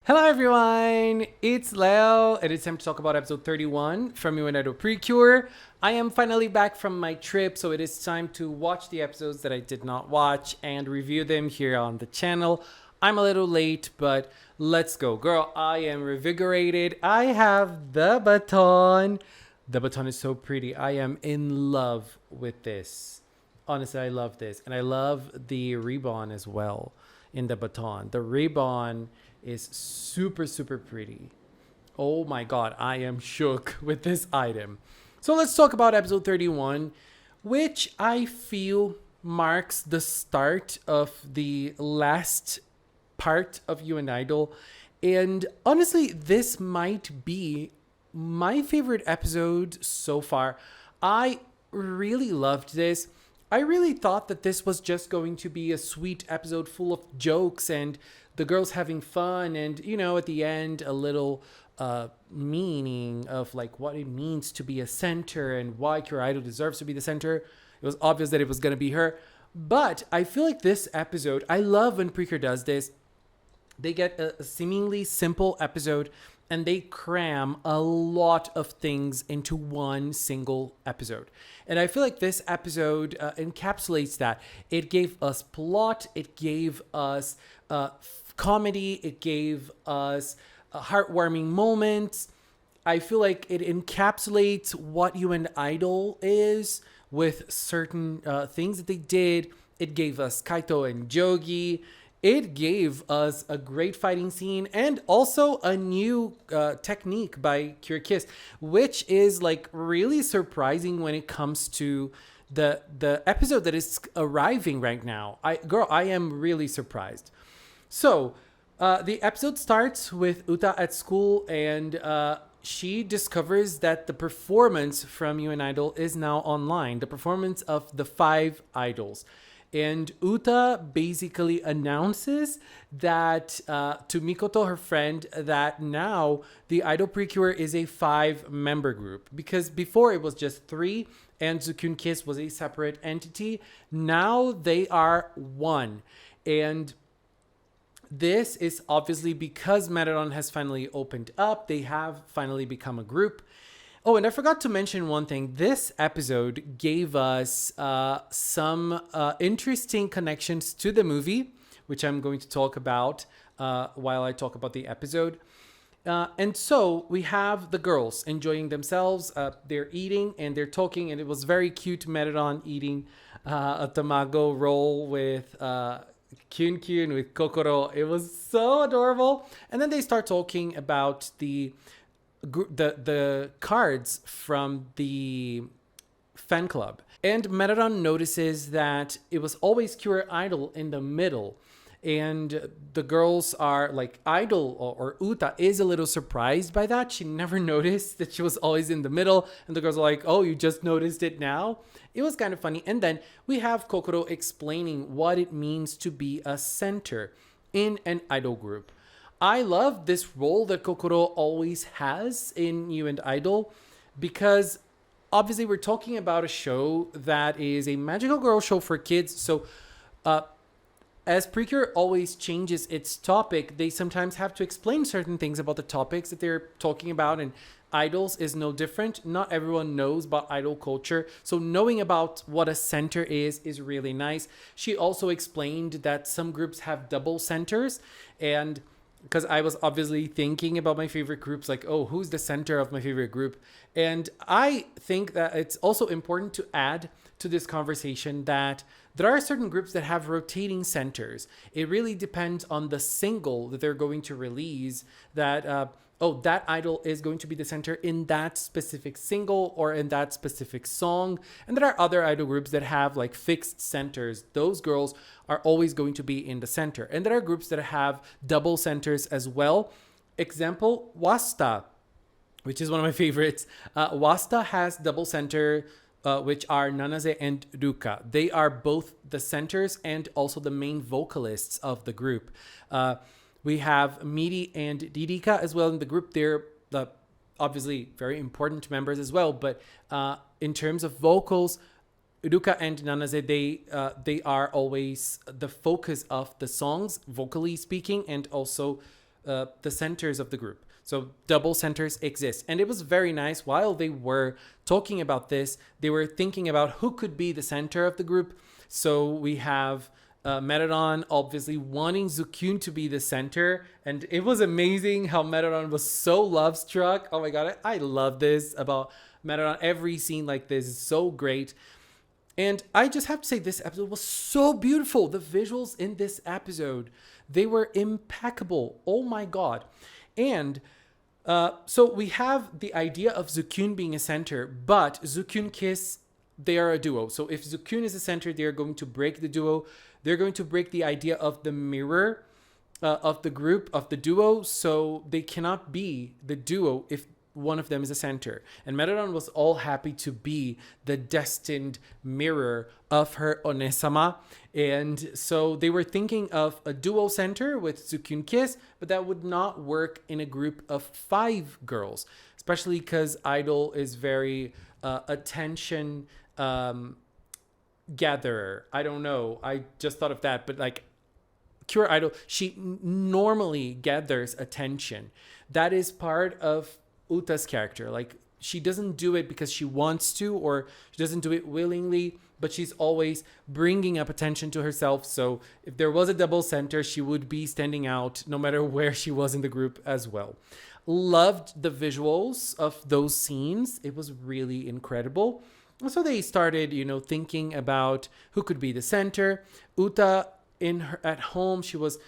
Hello everyone, it's Leo, and it's time to talk about episode 31 from You and Idol PreCure. I am finally back from my trip, so it is time to watch the episodes that I did not watch and review them here on the channel. I'm a little late, but let's go. Girl, I am revigorated. I have the baton. The baton is so pretty. I am in love with this. Honestly, I love this. And I love the ribbon as well in the baton. The ribbon is super pretty. Oh my god, I am shook with this item. So let's talk about episode 31, which I feel marks the start of the last part of You and Idol. And honestly, this might be my favorite episode so far. I really loved this. I really thought that this was just going to be a sweet episode full of jokes and the girls having fun and, you know, at the end, a little meaning of like what it means to be a center and why Your Idol deserves to be the center. It was obvious that it was going to be her. But I feel like this episode, I love when PreCure does this. They get a seemingly simple episode and they cram a lot of things into one single episode. And I feel like this episode encapsulates that. It gave us plot, it gave us comedy, it gave us heartwarming moments. I feel like it encapsulates what You and Idol is with certain things that they did. It gave us Kaito and Jogi. It gave us a great fighting scene and also a new technique by Cure Kiss, which is like really surprising when it comes to the episode that is arriving right now. I am really surprised. So the episode starts with Uta at school and she discovers that the performance from You and Idol is now online, the performance of the 5 idols. And Uta basically announces that to Mikoto, her friend, that now the Idol PreCure is a 5-member group. Because before it was just 3 and Zukun Kiss was a separate entity. Now they are 1. And this is obviously because Marathon has finally opened up. They have finally become a group. Oh, and I forgot to mention one thing. This episode gave us some interesting connections to the movie, which I'm going to talk about while I talk about the episode. And so we have the girls enjoying themselves. They're eating and they're talking, and it was very cute. Marathon eating a tamago roll with Kyun Kyun with Kokoro. It was so adorable. And then they start talking about the cards from the fan club. And Marathon notices that it was always Cure Idol in the middle. And the girls are like, Idol or Uta is a little surprised by that. She never noticed that she was always in the middle. And the girls are like, oh, you just noticed it now? It was kind of funny. And then we have Kokoro explaining what it means to be a center in an idol group. I love this role that Kokoro always has in You and Idol because obviously we're talking about a show that is a magical girl show for kids. So as PreCure always changes its topic, they sometimes have to explain certain things about the topics that they're talking about, and idols is no different. Not everyone knows about idol culture, so knowing about what a center is really nice. She also explained that some groups have double centers, and because I was obviously thinking about my favorite groups, like, oh, who's the center of my favorite group? And I think that it's also important to add to this conversation that there are certain groups that have rotating centers. It really depends on the single that they're going to release that, that idol is going to be the center in that specific single or in that specific song. And there are other idol groups that have like fixed centers. Those girls are always going to be in the center. And there are groups that have double centers as well. Example, Wasta, which is one of my favorites. Wasta has double center, which are Nanaze and Ruka. They are both the centers and also the main vocalists of the group. We have Miri and Didika as well in the group. They're obviously very important members as well. But in terms of vocals, Ruka and Nanaze, they are always the focus of the songs, vocally speaking, and also the centers of the group. So double centers exist. And it was very nice. While they were talking about this, they were thinking about who could be the center of the group. So we have Merodon obviously wanting Zukyun to be the center. And it was amazing how Merodon was so love-struck. Oh my god, I love this about Merodon. Every scene like this is so great. And I just have to say, this episode was so beautiful. The visuals in this episode, they were impeccable. Oh my god. And so we have the idea of Zukyun being a center, but Zukyun Kiss, they are a duo. So if Zukyun is a center, they're going to break the duo. They're going to break the idea of the mirror of the group, of the duo. So they cannot be the duo if one of them is a center. And Merodon was all happy to be the destined mirror of her Onesama. And so they were thinking of a duo center with Zukyun Kiss, but that would not work in a group of 5 girls, especially because Idol is very attention gatherer. I don't know. I just thought of that. But like Cure Idol, she normally gathers attention. That is part of Uta's character. Like, she doesn't do it because she wants to, or she doesn't do it willingly, but she's always bringing up attention to herself. So if there was a double center, she would be standing out no matter where she was in the group as well. Loved the visuals of those scenes. It was really incredible. So they started, thinking about who could be the center. Uta at home, she was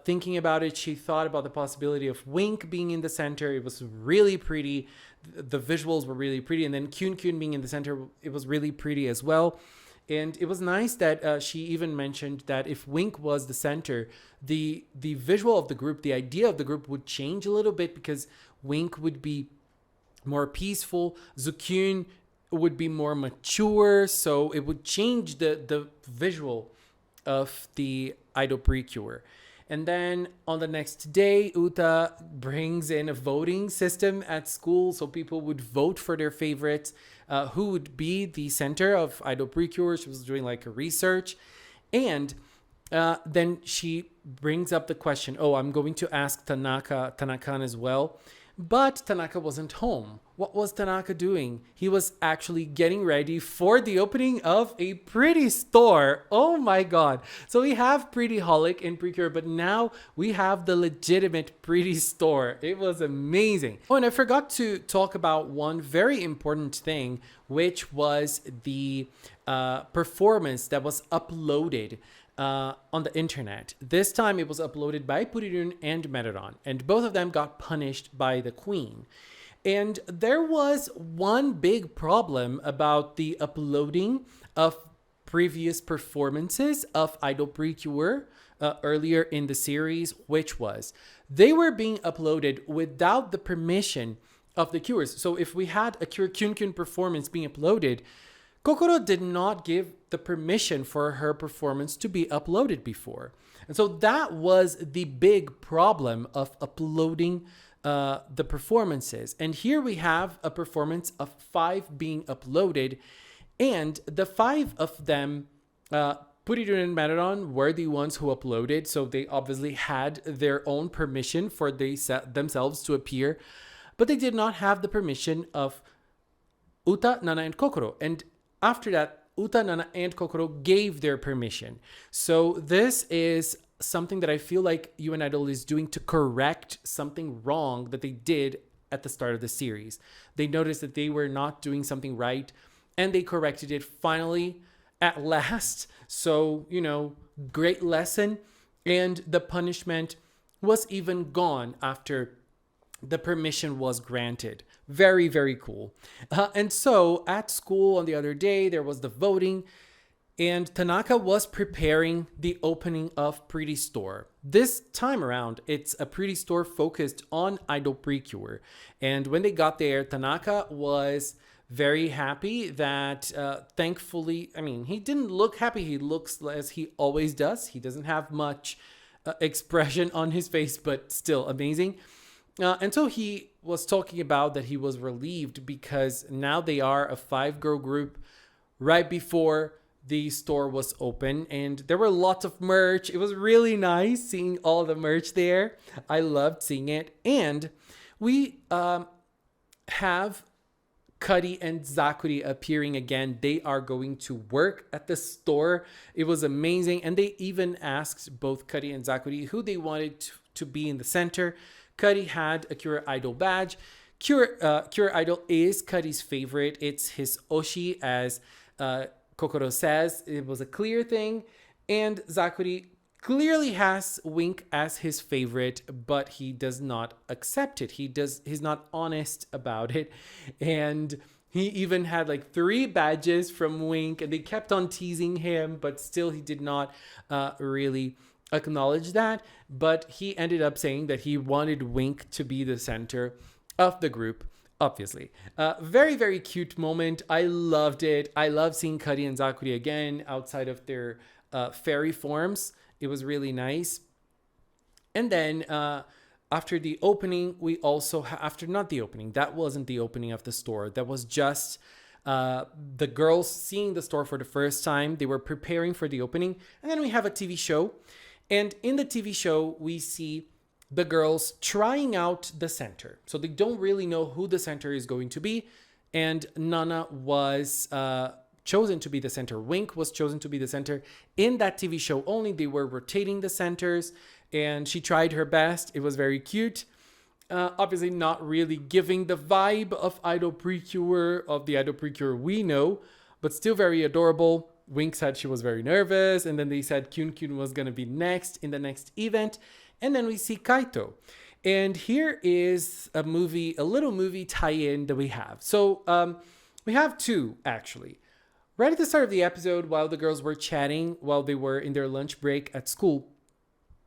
thinking about it. She thought about the possibility of Wink being in the center. It was really pretty. The visuals were really pretty. And then Kyun being in the center, it was really pretty as well. And it was nice that she even mentioned that if Wink was the center, the visual of the group, the idea of the group would change a little bit, because Wink would be more peaceful. Zukyun would be more mature. So it would change the visual of the Idol PreCure. And then on the next day, Uta brings in a voting system at school, so people would vote for their favorites, who would be the center of Idol PreCure. She was doing like a research. And then she brings up the question, I'm going to ask Tanaka as well. But Tanaka wasn't home. What was Tanaka doing? He was actually getting ready for the opening of a Pretty store. Oh my god. So we have Pretty Holic in PreCure, but now we have the legitimate Pretty store. It was amazing. Oh, and I forgot to talk about one very important thing, which was the performance that was uploaded on the internet. This time it was uploaded by Purirun and Merodon, and both of them got punished by the queen. And there was one big problem about the uploading of previous performances of Idol PreCure earlier in the series, which was they were being uploaded without the permission of the Cures. So if we had a Cure Kyun performance being uploaded, Kokoro did not give the permission for her performance to be uploaded before. And so that was the big problem of uploading the performances. And here we have a performance of 5 being uploaded, and the 5 of them, Purirun and Merodon, were the ones who uploaded, so they obviously had their own permission for themselves to appear, but they did not have the permission of Uta, Nana, and Kokoro. And after that, Uta, Nana, and Kokoro gave their permission. So this is something that I feel like UN Idol is doing to correct something wrong that they did at the start of the series. They noticed that they were not doing something right, and they corrected it finally at last. So, great lesson. And the punishment was even gone after the permission was granted. Very, very cool. And so at school on the other day, there was the voting, and Tanaka was preparing the opening of Pretty Store. This time around, it's a Pretty Store focused on Idol PreCure. And when they got there, Tanaka was very happy that thankfully, he didn't look happy. He looks as he always does. He doesn't have much expression on his face, but still amazing. And so he was talking about that he was relieved because now they are a 5-girl group right before the store was open and there were lots of merch. It was really nice seeing all the merch there. I loved seeing it. And we have Cuddy and Zakuri appearing again. They are going to work at the store. It was amazing. And they even asked both Cuddy and Zakuri who they wanted to be in the center. Cuddy had a Cure Idol badge. Cure Idol is Cuddy's favorite. It's his Oshi, as Kokoro says. It was a clear thing. And Zakuri clearly has Wink as his favorite, but he does not accept it. He's not honest about it. And he even had like 3 badges from Wink, and they kept on teasing him, but still he did not really acknowledge that. But he ended up saying that he wanted Wink to be the center of the group, obviously. Very, very cute moment. I loved it. I love seeing Cuddy and Zakuri again outside of their fairy forms. It was really nice. And then after the opening, we also not the opening, that wasn't the opening of the store. That was just the girls seeing the store for the first time. They were preparing for the opening. And then we have a TV show. And in the TV show, we see the girls trying out the center. So they don't really know who the center is going to be. And Nana was chosen to be the center. Wink was chosen to be the center. In that TV show only, they were rotating the centers. And she tried her best. It was very cute. Obviously not really giving the vibe of the Idol PreCure we know. But still very adorable. Wink said she was very nervous. And then they said Kyun Kyun was going to be next in the next event. And then we see Kaito. And here is a little movie tie-in that we have. So we have 2, actually. Right at the start of the episode, while the girls were chatting, while they were in their lunch break at school,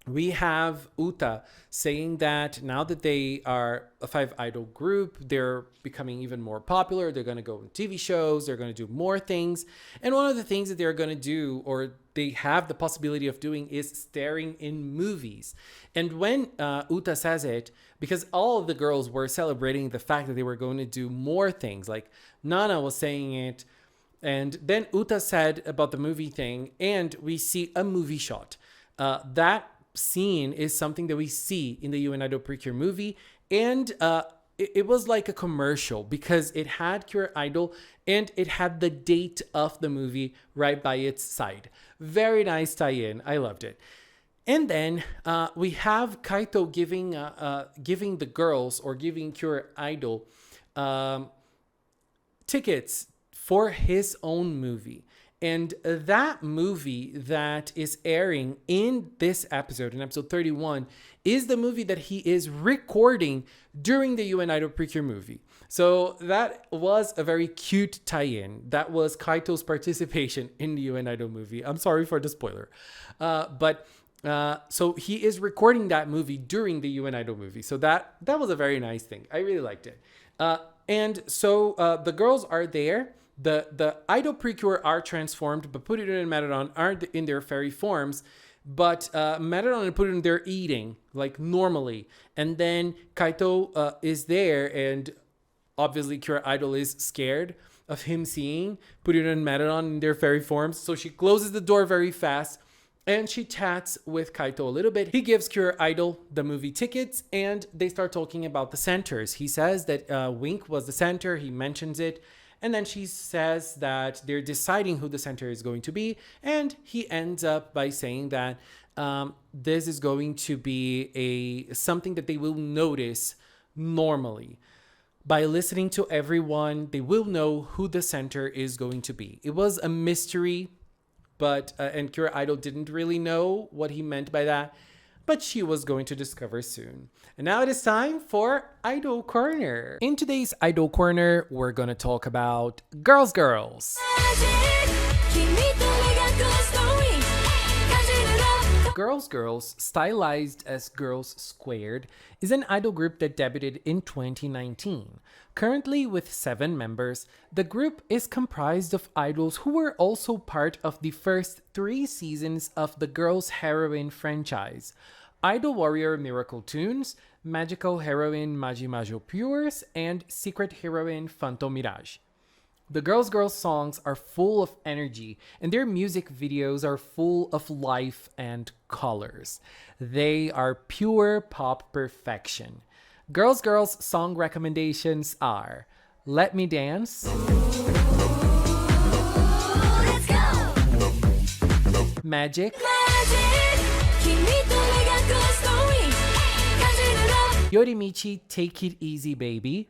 we have Uta saying that now that they are a 5-idol group, they're becoming even more popular. They're going to go on TV shows. They're going to do more things. And one of the things that they're going to do, or they have the possibility of doing, is starring in movies. And when Uta says it, because all of the girls were celebrating the fact that they were going to do more things, like Nana was saying it, and then Uta said about the movie thing, and we see a movie shot. That scene is something that we see in the You and Idol PreCure movie, and it was like a commercial because it had Cure Idol and it had the date of the movie right by its side. Very nice tie-in. I loved it. And then we have Kaito giving the girls, or giving Cure Idol tickets for his own movie. And that movie that is airing in this episode, in episode 31, is the movie that he is recording during the You and Idol PreCure movie. So that was a very cute tie-in. That was Kaito's participation in the You and Idol movie. I'm sorry for the spoiler. So he is recording that movie during the You and Idol movie. So that was a very nice thing. I really liked it. And so the girls are there. The Idol PreCure are transformed, but Pururun and Maruran aren't in their fairy forms. But Maruran and Pururun, they're eating like normally. And then Kaito is there, and obviously Cure Idol is scared of him seeing Pururun and Maruran in their fairy forms. So she closes the door very fast and she chats with Kaito a little bit. He gives Cure Idol the movie tickets and they start talking about the centers. He says that Wink was the center. He mentions it. And then she says that they're deciding who the center is going to be. And he ends up by saying that this is going to be something that they will notice normally. By listening to everyone, they will know who the center is going to be. It was a mystery, but and Cure Idol didn't really know what he meant by that. But she was going to discover soon. And now it is time for Idol Corner. In today's Idol Corner, we're going to talk about Girls. Girls, stylized as Girls Squared, is an idol group that debuted in 2019. Currently with 7 members, the group is comprised of idols who were also part of the first 3 seasons of the Girls Heroine franchise: Idol Warrior Miracle Tunes, Magical Heroine Magi Majo Pures, and Secret Heroine Phantom Mirage. The girls songs are full of energy, and their music videos are full of life and colors. They are pure pop perfection. Girls song recommendations are Let Me Dance, Let's go! Magic, Yorimichi, Take It Easy Baby,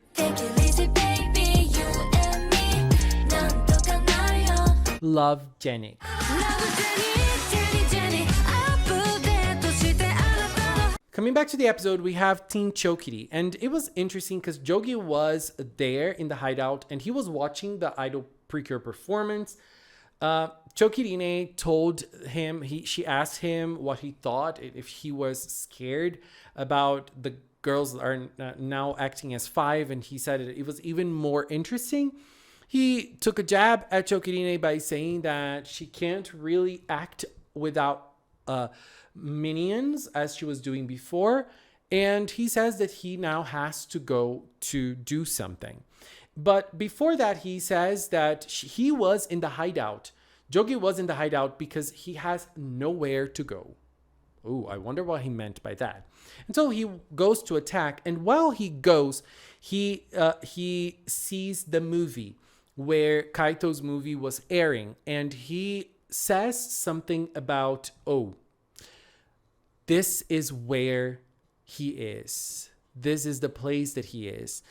Love Jenny. Coming back to the episode, we have Team Chokiri, and it was interesting because Jogi was there in the hideout and he was watching the idol PreCure performance. Chokirine told him, she asked him what he thought, if he was scared about the girls are now acting as 5, and he said it was even more interesting. He took a jab at Chokirine by saying that she can't really act without minions as she was doing before, and he says that he now has to go to do something. But before that, he says that he was in the hideout. Jogi was in the hideout because he has nowhere to go. Oh, I wonder what he meant by that. And so he goes to attack, and while he goes, he sees the movie where Kaito's movie was airing, and he says something about, oh, this is where he is. This is the place that he is.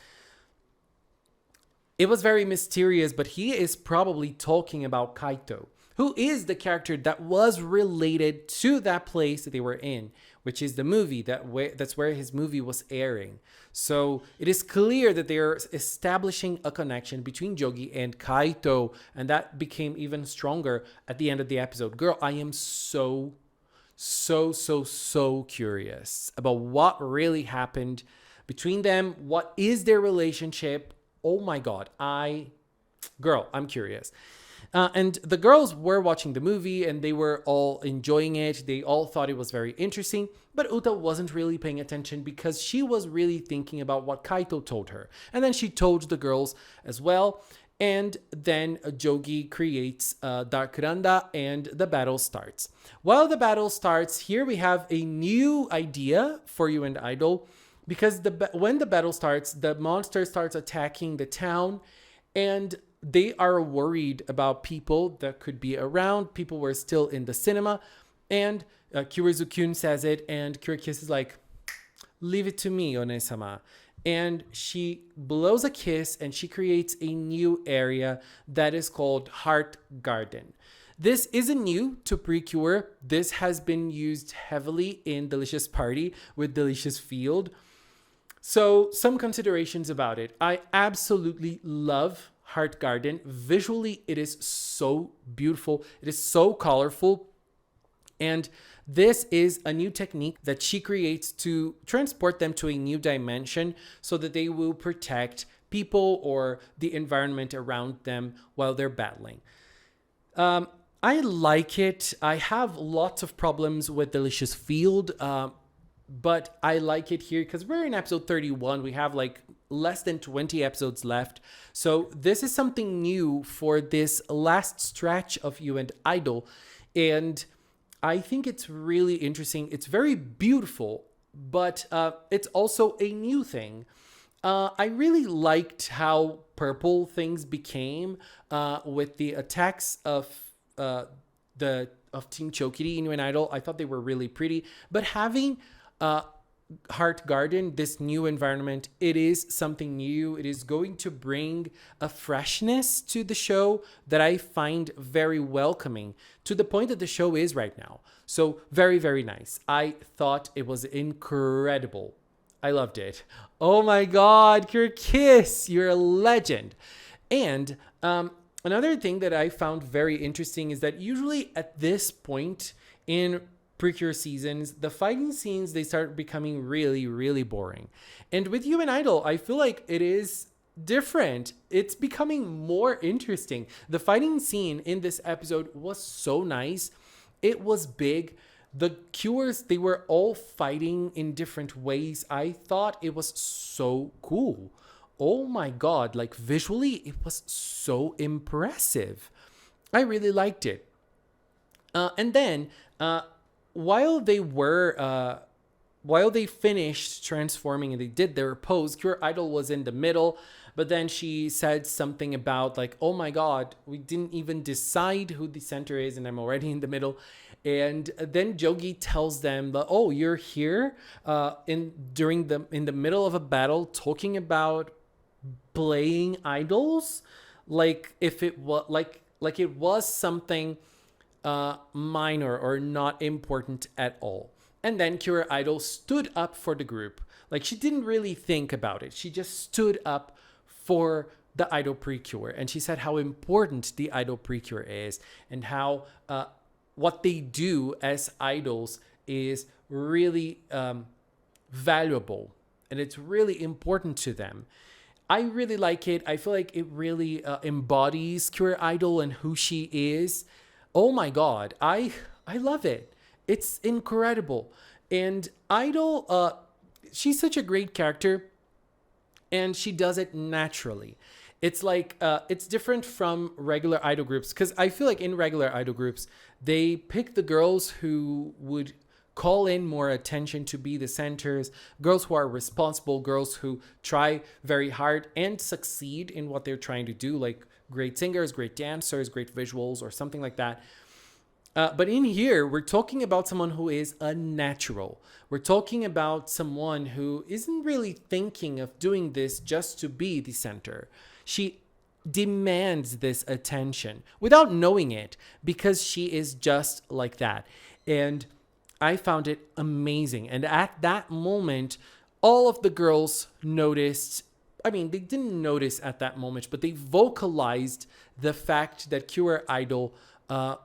It was very mysterious, but he is probably talking about Kaito, who is the character that was related to that place that they were in, which is the movie that's where his movie was airing. So it is clear that they are establishing a connection between Jogi and Kaito, and that became even stronger at the end of the episode. Girl, I am so curious about what really happened between them. What is their relationship? Oh my God, I'm curious. And the girls were watching the movie and they were all enjoying it. They all thought it was very interesting, but Uta wasn't really paying attention because she was really thinking about what Kaito told her. And then she told the girls as well. And then Jogi creates Dark Randa and the battle starts. While the battle starts, here we have a new idea for you and Idol, because when the battle starts, the monster starts attacking the town, and they are worried about people that could be around. People were still in the cinema, and Kirizu-kun says it, and Kirikiss is like, leave it to me, One-sama. And she blows a kiss and she creates a new area that is called Heart Garden. This isn't new to PreCure. This has been used heavily in Delicious Party with Delicious Field. So some considerations about it. I absolutely love Heart Garden. Visually, it is so beautiful. It is so colorful. And this is a new technique that she creates to transport them to a new dimension so that they will protect people or the environment around them while they're battling. I like it. I have lots of problems with Delicious Field, but I like it here because we're in episode 31. We have like less than 20 episodes left. So this is something new for this last stretch of You and Idol. And I think it's really interesting. It's very beautiful, but it's also a new thing. I really liked how purple things became with the attacks of Team Chokiri in You and Idol. I thought they were really pretty, but having Heart Garden, this new environment, it is something new. It is going to bring a freshness to the show that I find very welcoming, to the point that the show is right now. So very, very nice. I thought it was incredible. I loved it. Oh my God, your kiss, you're a legend. And another thing that I found very interesting is that usually at this point in PreCure seasons, the fighting scenes, they start becoming really, really boring. And with You and Idol, I feel like it is different. It's becoming more interesting. The fighting scene in this episode was so nice. It was big. The Cures, they were all fighting in different ways. I thought it was so cool. oh my God, like visually, it was so impressive. I really liked it. And then, while they were, while they finished transforming and they did their pose, Cure Idol was in the middle, but then she said something about like, oh my God, we didn't even decide who the center is and I'm already in the middle. And then Jogi tells them, oh, you're here in the middle of a battle talking about playing idols, like if it was like it was something minor or not important at all. And then Cure Idol stood up for the group. Like she didn't really think about it. She just stood up for the idol PreCure. And she said how important the idol PreCure is and how what they do as idols is really valuable. And it's really important to them. I really like it. I feel like it really embodies Cure Idol and who she is. Oh my God. I love it. It's incredible. And Idol, she's such a great character and she does it naturally. It's like, it's different from regular idol groups because I feel like in regular idol groups, they pick the girls who would call in more attention to be the centers, girls who are responsible, girls who try very hard and succeed in what they're trying to do, like great singers, great dancers, great visuals, or something like that. But in here, we're talking about someone who is a natural. We're talking about someone who isn't really thinking of doing this just to be the center. She demands this attention without knowing it because she is just like that. And I found it amazing. And at that moment, all of the girls noticed. I mean, they didn't notice at that moment, but they vocalized the fact that Cure Idol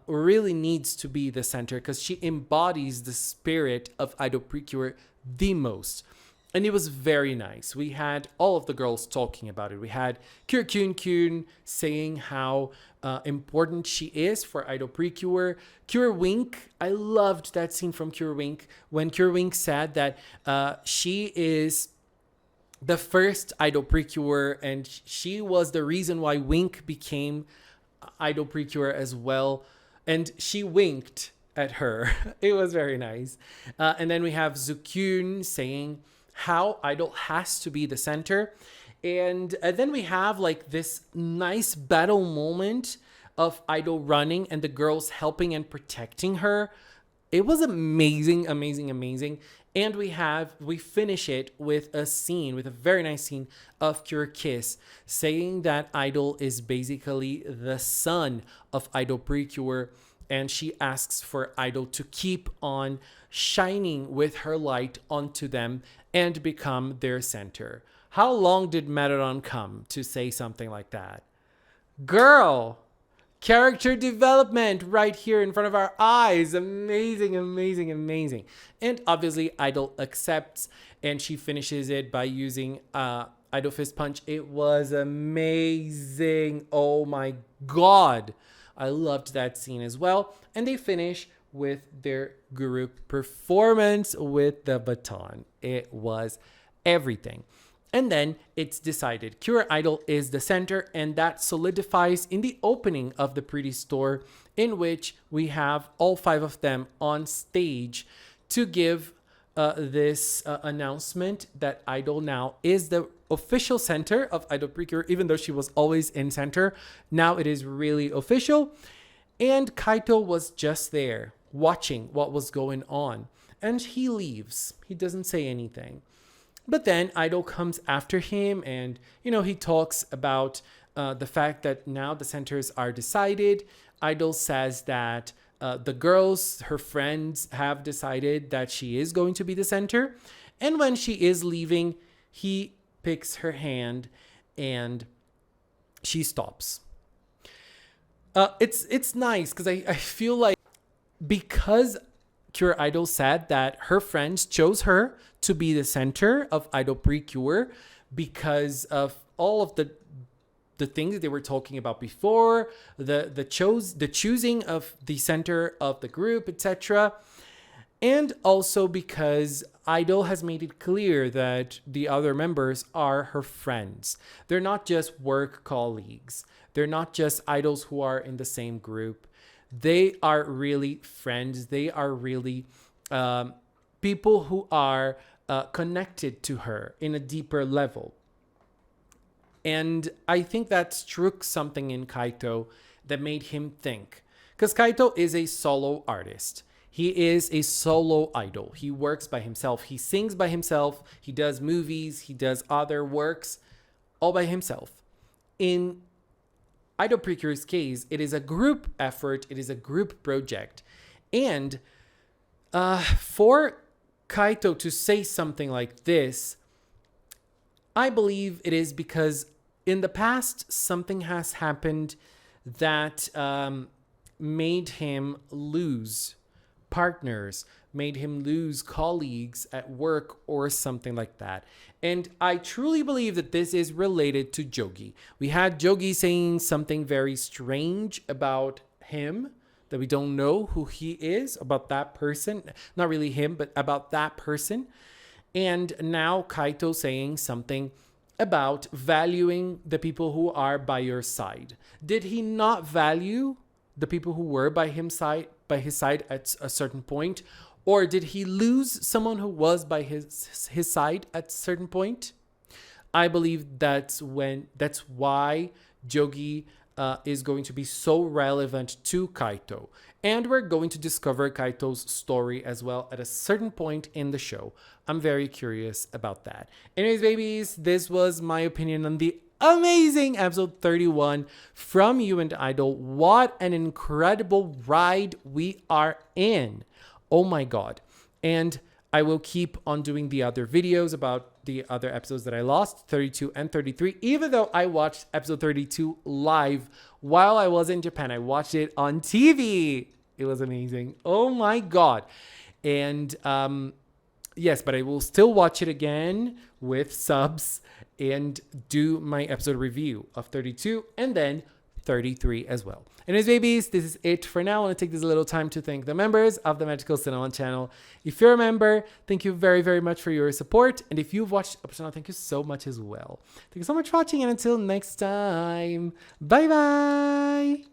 really needs to be the center because she embodies the spirit of Idol PreCure the most. And it was very nice. We had all of the girls talking about it. We had Cure Kyun saying how important she is for Idol PreCure. Cure Wink, I loved that scene from Cure Wink when Cure Wink said that she is the first Idol PreCure and she was the reason why Wink became Idol PreCure as well. And she winked at her. It was very nice. And then we have Zukyun saying how Idol has to be the center. And then we have like this nice battle moment of Idol running and the girls helping and protecting her. It was amazing, amazing, amazing. And we finish it with a very nice scene of Cure Kiss saying that Idol is basically the son of Idol PreCure. And she asks for Idol to keep on shining with her light onto them and become their center. How long did Maradon come to say something like that? Girl, character development right here in front of our eyes. Amazing, amazing, amazing. And obviously Idol accepts and she finishes it by using Idol Fist Punch. It was amazing. Oh my God. I loved that scene as well. And they finish with their group performance with the baton. It was everything. And then it's decided Cure Idol is the center, and that solidifies in the opening of the Pretty Store, in which we have all 5 of them on stage to give this announcement that Idol now is the official center of Idol PreCure, even though she was always in center. Now it is really official. And Kaito was just there watching what was going on. And he leaves. He doesn't say anything. But then Idol comes after him and, he talks about the fact that now the centers are decided. Idol says that the girls, her friends, have decided that she is going to be the center. And when she is leaving, he picks her hand and she stops. It's nice because I feel like because Cure Idol said that her friends chose her to be the center of Idol PreCure because of all of the things that they were talking about before, the choosing of the center of the group, etc. And also because Idol has made it clear that the other members are her friends. They're not just work colleagues. They're not just idols who are in the same group. They are really friends. They are really people who are connected to her in a deeper level. And I think that struck something in Kaito that made him think. Because Kaito is a solo artist. He is a solo idol. He works by himself. He sings by himself. He does movies. He does other works all by himself. In Idol Precure's case, it is a group effort. It is a group project. And for Kaito to say something like this, I believe it is because in the past, something has happened that made him lose partners, made him lose colleagues at work or something like that. And I truly believe that this is related to Jogi. We had Jogi saying something very strange about him, that we don't know who he is, about that person. Not really him, but about that person. And now Kaito saying something about valuing the people who are by your side. Did he not value the people who were by his side at a certain point? Or did he lose someone who was by his side at a certain point? I believe that's why Jogi is going to be so relevant to Kaito. And we're going to discover Kaito's story as well at a certain point in the show. I'm very curious about that. Anyways, babies, this was my opinion on the amazing episode 31 from You and Idol. What an incredible ride we are in. Oh my God. And I will keep on doing the other videos about the other episodes that I lost, 32 and 33, even though I watched episode 32 live while I was in Japan. I watched it on TV. It was amazing. Oh my God. And yes, but I will still watch it again with subs and do my episode review of 32 and then 33 as well. Anyways, babies, this is it for now. I want to take this little time to thank the members of the Magical Cinema channel. If you're a member, thank you very, very much for your support. And if you've watched up to now, thank you so much as well. Thank you so much for watching, and until next time, bye-bye.